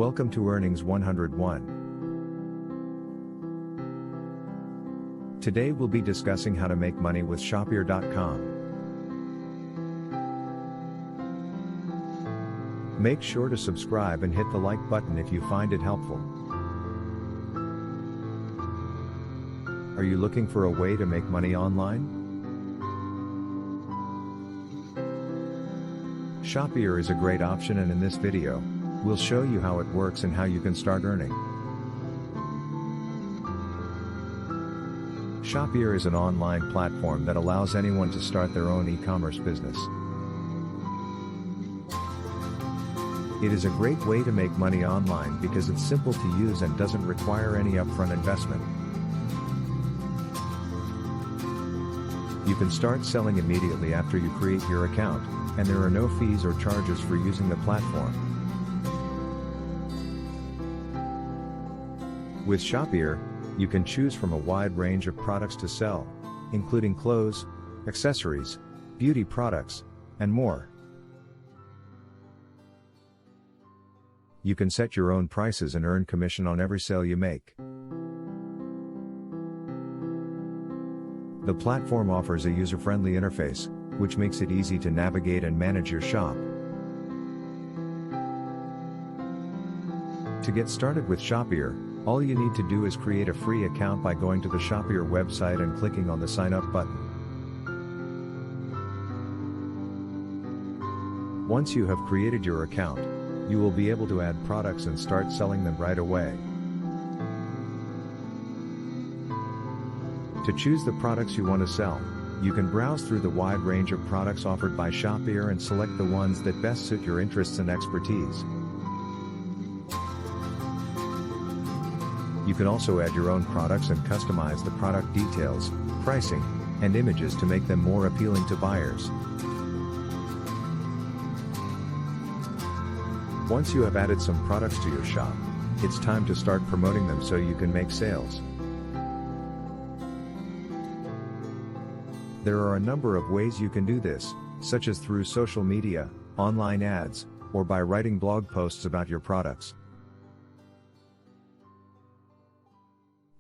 Welcome to Earnings 101. Today we'll be discussing how to make money with Shopier.com. Make sure to subscribe and hit the like button if you find it helpful. Are you looking for a way to make money online? Shopier is a great option, and in this video, we'll show you how it works and how you can start earning. Shopier is an online platform that allows anyone to start their own e-commerce business. It is a great way to make money online because it's simple to use and doesn't require any upfront investment. You can start selling immediately after you create your account, and there are no fees or charges for using the platform. With Shopier, you can choose from a wide range of products to sell, including clothes, accessories, beauty products, and more. You can set your own prices and earn commission on every sale you make. The platform offers a user-friendly interface, which makes it easy to navigate and manage your shop. To get started with Shopier, all you need to do is create a free account by going to the Shopier website and clicking on the Sign Up button. Once you have created your account, you will be able to add products and start selling them right away. To choose the products you want to sell, you can browse through the wide range of products offered by Shopier and select the ones that best suit your interests and expertise. You can also add your own products and customize the product details, pricing, and images to make them more appealing to buyers. Once you have added some products to your shop, it's time to start promoting them so you can make sales. There are a number of ways you can do this, such as through social media, online ads, or by writing blog posts about your products.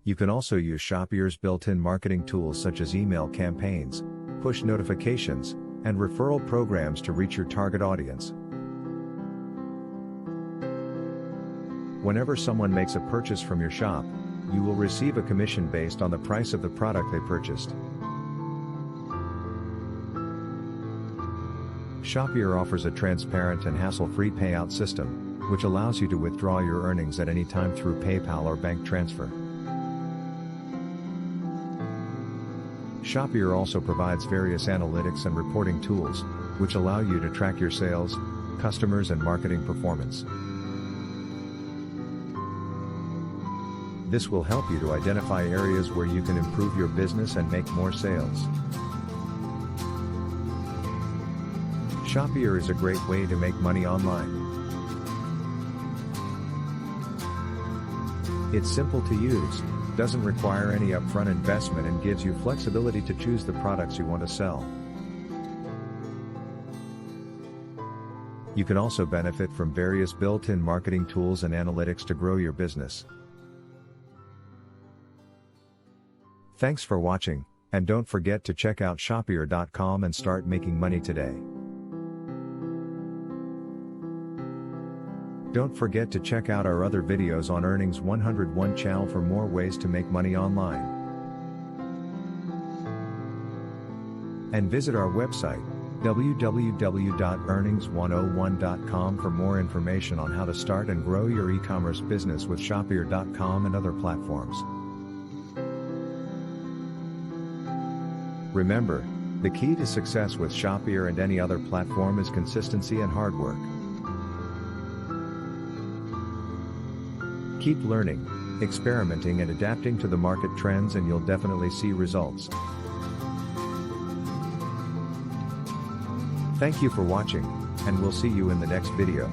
You can also use Shopier's built-in marketing tools such as email campaigns, push notifications, and referral programs to reach your target audience. Whenever someone makes a purchase from your shop, you will receive a commission based on the price of the product they purchased. Shopier offers a transparent and hassle-free payout system, which allows you to withdraw your earnings at any time through PayPal or bank transfer. Shopier also provides various analytics and reporting tools, which allow you to track your sales, customers, and marketing performance. This will help you to identify areas where you can improve your business and make more sales. Shopier is a great way to make money online. It's simple to use, doesn't require any upfront investment, and gives you flexibility to choose the products you want to sell. You can also benefit from various built-in marketing tools and analytics to grow your business. Thanks for watching, and don't forget to check out Shopier.com and start making money today. Don't forget to check out our other videos on Earnings 101 channel for more ways to make money online. And visit our website, www.earnings101.com, for more information on how to start and grow your e-commerce business with Shopier.com and other platforms. Remember, the key to success with Shopier and any other platform is consistency and hard work. Keep learning, experimenting, and adapting to the market trends, and you'll definitely see results. Thank you for watching, and we'll see you in the next video.